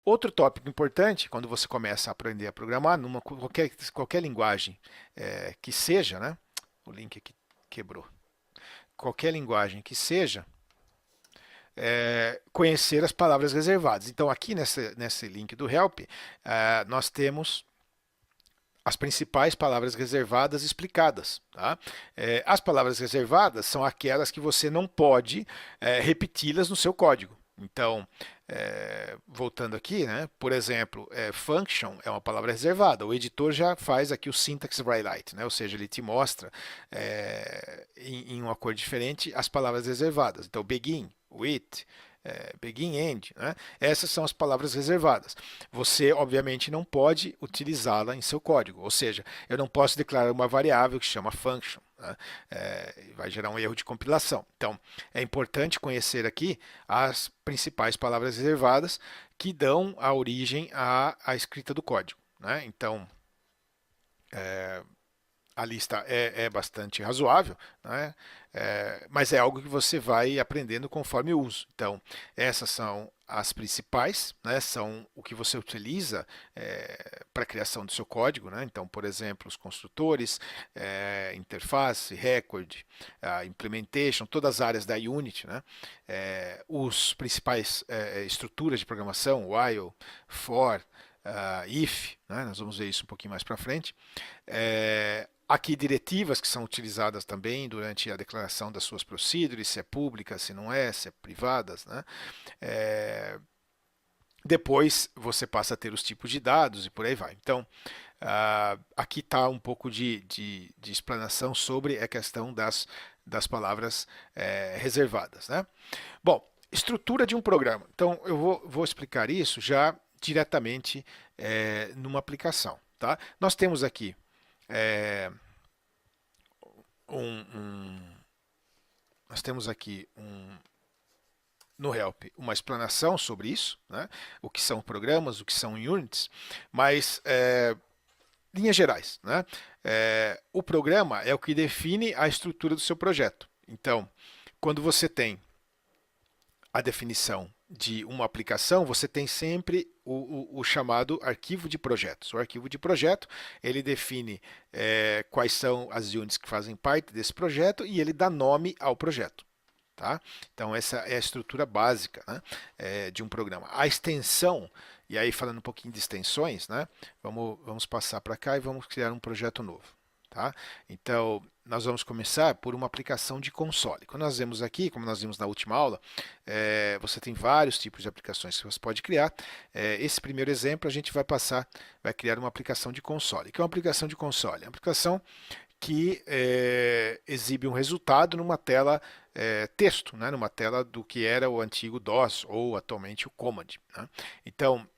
Outro tópico importante quando você começa a aprender a programar, numa qualquer linguagem que seja, né? O link aqui quebrou. Qualquer linguagem que seja, conhecer as palavras reservadas. Então, aqui nesse link do Help, nós temos as principais palavras reservadas explicadas. Tá? As palavras reservadas são aquelas que você não pode repeti-las no seu código. Então, voltando aqui, né, por exemplo, function é uma palavra reservada. O editor já faz aqui o syntax highlight, né, ou seja, ele te mostra em uma cor diferente as palavras reservadas. Então, begin, with, begin, end, né? Essas são as palavras reservadas. Você, obviamente, não pode utilizá-la em seu código. Ou seja, eu não posso declarar uma variável que se chama function. Né? Vai gerar um erro de compilação. Então, é importante conhecer aqui as principais palavras reservadas que dão a origem à escrita do código. Né? Então, a lista é bastante razoável, né? Mas é algo que você vai aprendendo conforme o uso. Então, essas são as principais, né? São o que você utiliza para a criação do seu código. Né? Então, por exemplo, os construtores, interface, record, implementation, todas as áreas da Unity, né? Os principais estruturas de programação, while, for, if, né? Nós vamos ver isso um pouquinho mais para frente. Aqui diretivas que são utilizadas também durante a declaração das suas procedures, se é pública, se não é, se é privadas, né? Depois você passa a ter os tipos de dados e por aí vai. Então, aqui está um pouco de explanação sobre a questão das palavras reservadas. Né? Bom, estrutura de um programa. Então, eu vou explicar isso já diretamente numa aplicação. Tá? Nós temos aqui nós temos aqui no Help uma explanação sobre isso, né? O que são programas, o que são units, mas linhas gerais. Né? O programa é o que define a estrutura do seu projeto. Então, quando você tem a definição de uma aplicação, você tem sempre o chamado arquivo de projetos. O arquivo de projeto, ele define quais são as units que fazem parte desse projeto e ele dá nome ao projeto. Tá? Então, essa é a estrutura básica, né, de um programa. A extensão, e aí falando um pouquinho de extensões, né, vamos passar para cá e vamos criar um projeto novo. Tá? Então, nós vamos começar por uma aplicação de console. Quando nós vemos aqui, como nós vimos na última aula, você tem vários tipos de aplicações que você pode criar. Esse primeiro exemplo, a gente vai criar uma aplicação de console. O que é uma aplicação de console? É uma aplicação que exibe um resultado numa tela texto, né? Numa tela do que era o antigo DOS ou atualmente o Command. Né? Então,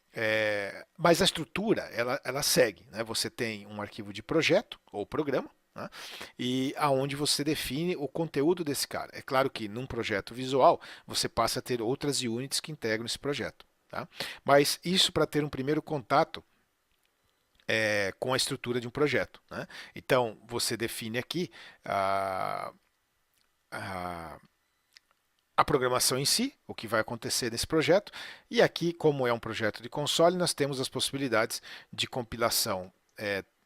mas a estrutura ela segue. Né? Você tem um arquivo de projeto ou programa, né? E aonde você define o conteúdo desse cara. É claro que num projeto visual você passa a ter outras units que integram esse projeto. Tá? Mas isso para ter um primeiro contato com a estrutura de um projeto. Né? Então, você define aqui a programação em si, o que vai acontecer nesse projeto, e aqui, como é um projeto de console, nós temos as possibilidades de compilação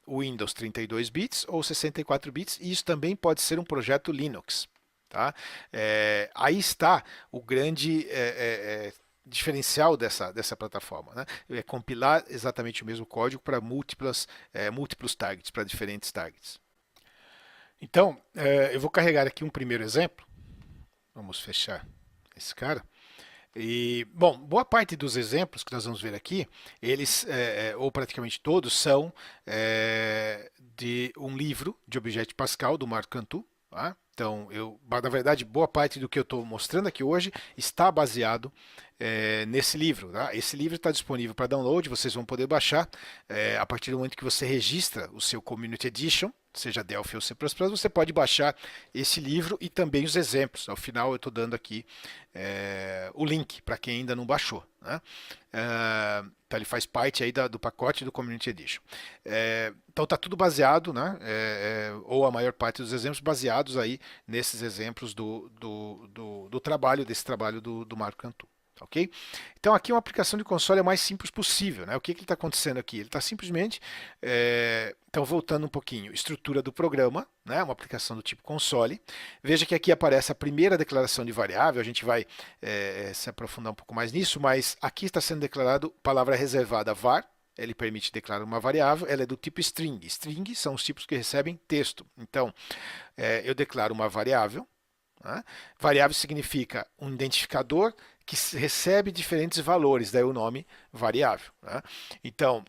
Windows 32 bits ou 64 bits, e isso também pode ser um projeto Linux. Tá? Aí está o grande diferencial dessa plataforma, né? É compilar exatamente o mesmo código para múltiplos targets, para diferentes targets. Então, eu vou carregar aqui um primeiro exemplo. Vamos fechar esse cara. E, bom, boa parte dos exemplos que nós vamos ver aqui, eles, ou praticamente todos, são de um livro de Object Pascal, do Marc Cantu. Tá? Então, na verdade, boa parte do que eu estou mostrando aqui hoje está baseado nesse livro. Tá? Esse livro está disponível para download, vocês vão poder baixar a partir do momento que você registra o seu Community Edition, seja Delphi ou C++, você pode baixar esse livro e também os exemplos. Ao final eu estou dando aqui o link para quem ainda não baixou. Né? Então ele faz parte aí do pacote do Community Edition. Então está tudo baseado, né? Ou a maior parte dos exemplos baseados aí nesses exemplos desse trabalho do Marc Cantu. ok? Então aqui uma aplicação de console é a mais simples possível, né? O que ele está acontecendo aqui? Ele está simplesmente, então voltando um pouquinho, estrutura do programa, né? Uma aplicação do tipo console. Veja que aqui aparece a primeira declaração de variável, a gente vai se aprofundar um pouco mais nisso, mas aqui está sendo declarado palavra reservada var. Ele permite declarar uma variável, ela é do tipo string. String são os tipos que recebem texto. Então, eu declaro uma variável. Né? Variável significa um identificador que recebe diferentes valores, daí o nome variável. Né? Então,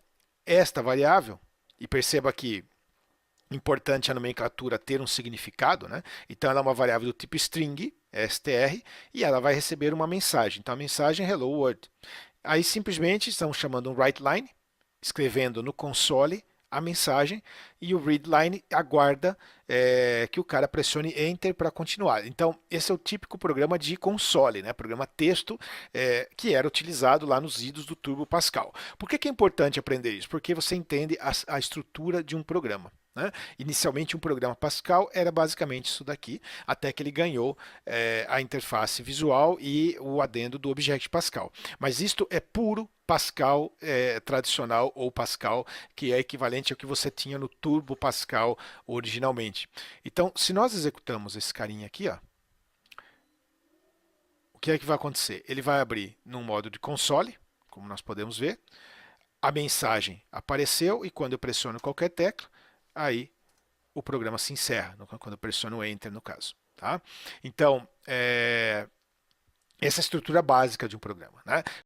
esta variável, e perceba que importante a nomenclatura ter um significado, né? Então ela é uma variável do tipo string, str, e ela vai receber uma mensagem. Então a mensagem é hello world. Aí simplesmente estamos chamando um writeLine, escrevendo no console a mensagem, e o readline aguarda que o cara pressione Enter para continuar. Então, esse é o típico programa de console, né? Programa texto, que era utilizado lá nos idos do Turbo Pascal. Por que é importante aprender isso? Porque você entende a estrutura de um programa. Né? Inicialmente, um programa Pascal era basicamente isso daqui, até que ele ganhou a interface visual e o adendo do Object Pascal. Mas isto é puro Pascal tradicional ou Pascal, que é equivalente ao que você tinha no Turbo Pascal originalmente. Então, se nós executamos esse carinha aqui, ó, o que é que vai acontecer? Ele vai abrir num modo de console, como nós podemos ver. A mensagem apareceu e quando eu pressiono qualquer tecla, aí o programa se encerra, quando eu pressiono Enter no caso. Tá? Então, essa é a estrutura básica de um programa. Né?